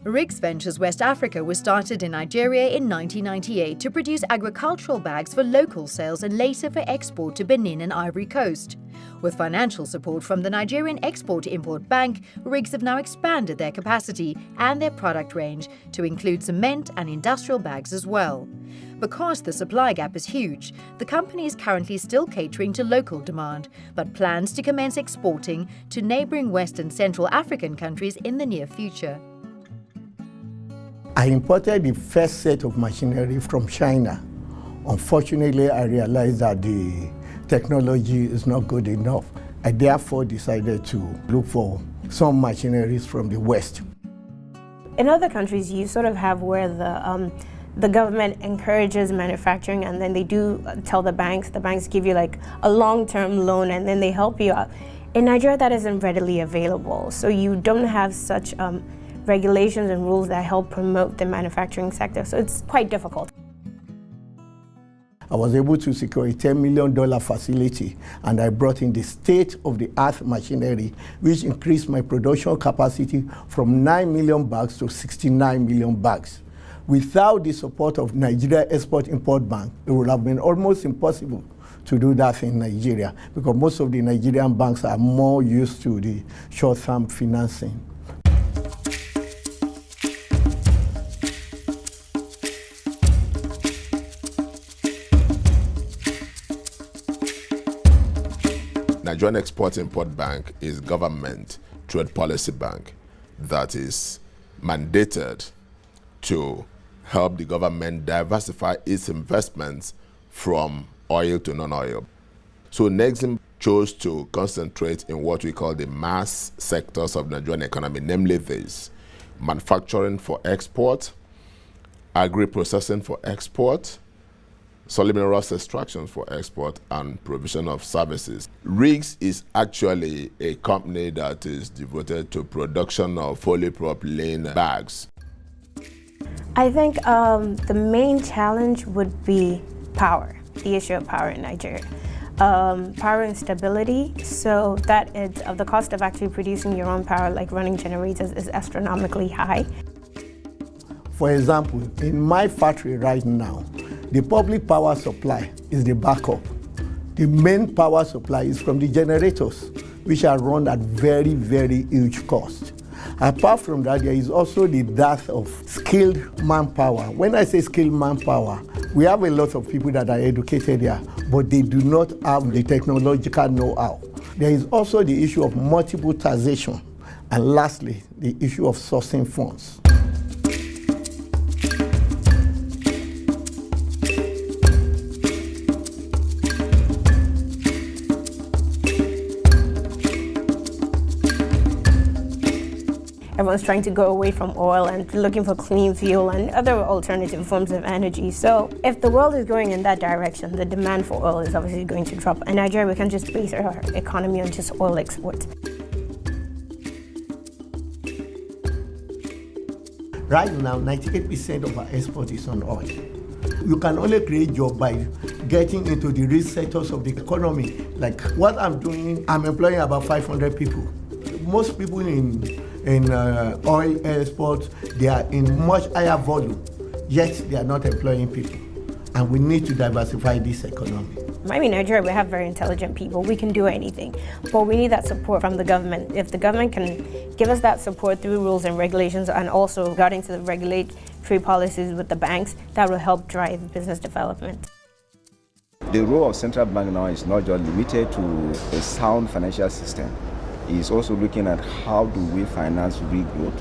Riggs Ventures West Africa was started in Nigeria in 1998 to produce agricultural bags for local sales and later for export to Benin and Ivory Coast. With financial support from the Nigerian Export-Import Bank, Riggs have now expanded their capacity and their product range to include cement and industrial bags as well. Because the supply gap is huge, the company is currently still catering to local demand, but plans to commence exporting to neighboring West and Central African countries in the near future. I imported the first set of machinery from China. Unfortunately, I realized that the technology is not good enough. I therefore decided to look for some machineries from the West. In other countries, you sort of have where the government encourages manufacturing, and then they do tell the banks give you like a long-term loan and then they help you out. In Nigeria, that isn't readily available, so you don't have such regulations and rules that help promote the manufacturing sector, so it's quite difficult. I was able to secure a $10 million facility, and I brought in the state-of-the-art machinery, which increased my production capacity from 9 million bags to 69 million bags. Without the support of Nigeria Export-Import Bank, it would have been almost impossible to do that in Nigeria, because most of the Nigerian banks are more used to the short-term financing. Nigerian Export-Import Bank is government trade policy bank that is mandated to help the government diversify its investments from oil to non-oil. So Nexim chose to concentrate in what we call the mass sectors of the Nigerian economy, namely these: manufacturing for export, agri-processing for export, solid minerals extraction for export, and provision of services. Riggs is actually a company that is devoted to production of polypropylene bags. I think the main challenge would be power, the issue of power in Nigeria. Power instability, so that the cost of actually producing your own power, like running generators, is astronomically high. For example, in my factory right now, the public power supply is the backup. The main power supply is from the generators, which are run at very, very huge cost. Apart from that, there is also the dearth of skilled manpower. When I say skilled manpower, we have a lot of people that are educated here, but they do not have the technological know-how. There is also the issue of multiple taxation, and lastly, the issue of sourcing funds. Everyone's trying to go away from oil and looking for clean fuel and other alternative forms of energy. So if the world is going in that direction, the demand for oil is obviously going to drop. In Nigeria, we can't just base our economy on just oil exports. Right now, 98% of our export is on oil. You can only create jobs by getting into the rich sectors of the economy. Like what I'm doing, I'm employing about 500 people. Most people in oil exports, they are in much higher volume, yet they are not employing people. And we need to diversify this economy. I mean, Nigeria, we have very intelligent people. We can do anything, but we need that support from the government. If the government can give us that support through rules and regulations, and also regarding to the regulatory policies with the banks, that will help drive business development. The role of central bank now is not just limited to a sound financial system. Is also looking at how do we finance real growth,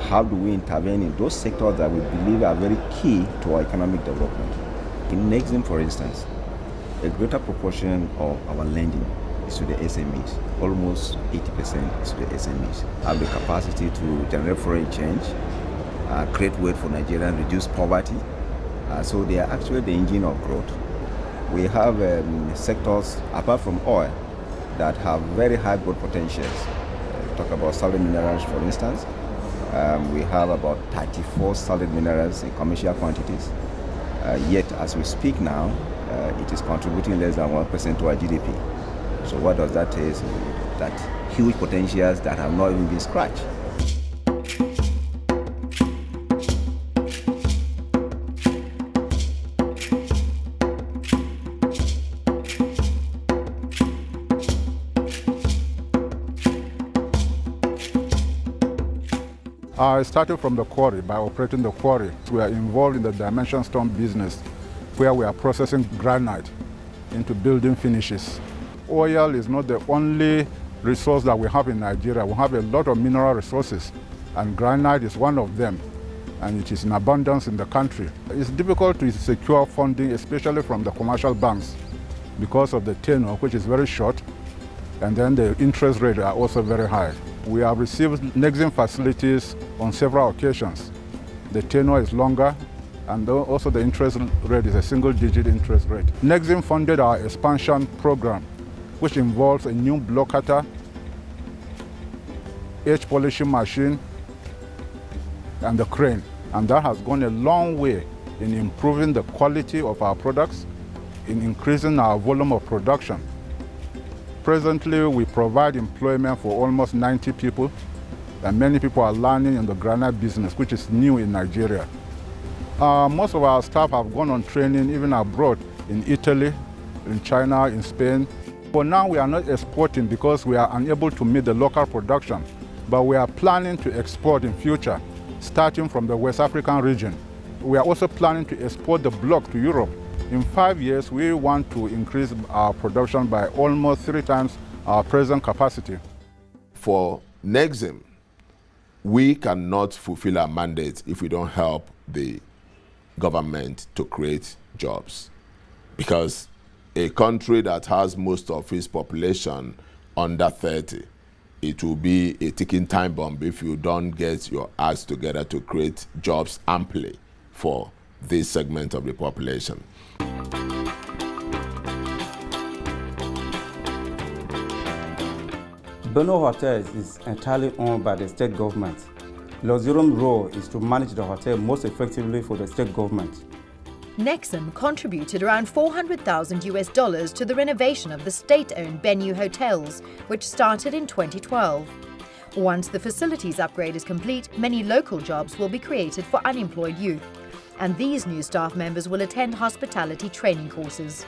how do we intervene in those sectors that we believe are very key to our economic development. In Nexim, for instance, a greater proportion of our lending is to the SMEs. Almost 80% is to the SMEs. Have the capacity to generate foreign exchange, create wealth for Nigerians, reduce poverty. So they are actually the engine of growth. We have sectors, apart from oil, that have very high growth potentials. Talk about solid minerals, for instance. We have about 34 solid minerals in commercial quantities. Yet, as we speak now, it is contributing less than 1% to our GDP. So what does that tell us? That huge potentials that have not even been scratched. Starting from the quarry, by operating the quarry, we are involved in the dimension stone business, where we are processing granite into building finishes. Oil is not the only resource that we have in Nigeria. We have a lot of mineral resources, and granite is one of them, and it is in abundance in the country. It's difficult to secure funding, especially from the commercial banks, because of the tenure, which is very short, and then the interest rates are also very high. We have received Nexim facilities on several occasions. The tenure is longer, and also the interest rate is a single-digit interest rate. Nexim funded our expansion program, which involves a new block cutter, edge polishing machine, and the crane. And that has gone a long way in improving the quality of our products, in increasing our volume of production. Presently, we provide employment for almost 90 people, and many people are learning in the granite business, which is new in Nigeria. Most of our staff have gone on training even abroad, in Italy, in China, in Spain. For now, we are not exporting because we are unable to meet the local production, but we are planning to export in future, starting from the West African region. We are also planning to export the block to Europe. In 5 years, we want to increase our production by almost 3 times our present capacity. For Nexim, we cannot fulfill our mandate if we don't help the government to create jobs. Because a country that has most of its population under 30, it will be a ticking time bomb if you don't get your acts together to create jobs amply for this segment of the population. Beno Hotels is entirely owned by the state government. Luxurium's role is to manage the hotel most effectively for the state government. Nexim contributed around $400,000 to the renovation of the state-owned Benue hotels, which started in 2012. Once the facilities upgrade is complete, many local jobs will be created for unemployed youth, and these new staff members will attend hospitality training courses.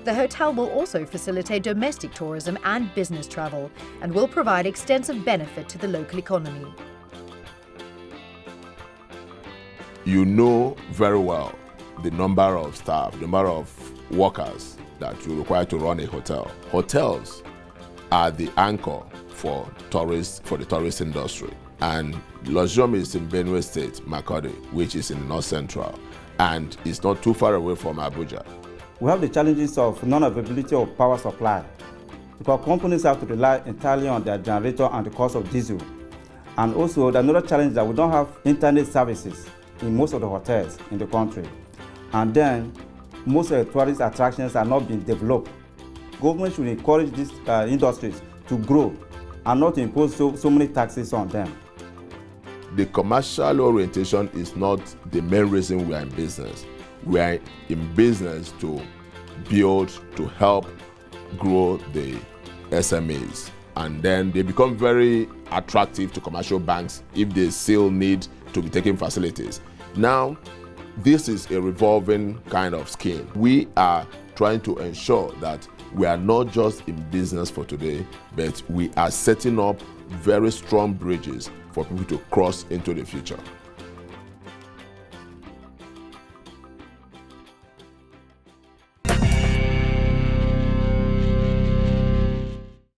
The hotel will also facilitate domestic tourism and business travel, and will provide extensive benefit to the local economy. You know very well the number of staff, the number of workers that you require to run a hotel. Hotels are the anchor for tourists, for the tourist industry. And Luxurium is in Benue State, Makurdi, which is in North Central, and it's not too far away from Abuja. We have the challenges of non-availability of power supply, because companies have to rely entirely on their generator and the cost of diesel. And also, another challenge is that we don't have internet services in most of the hotels in the country. And then, most of the tourist attractions are not being developed. Government should encourage these industries to grow and not impose so many taxes on them. The commercial orientation is not the main reason we are in business. We are in business to build, to help grow the SMEs. And then they become very attractive to commercial banks if they still need to be taking facilities. Now, this is a revolving kind of scheme. We are trying to ensure that we are not just in business for today, but we are setting up very strong bridges for people to cross into the future.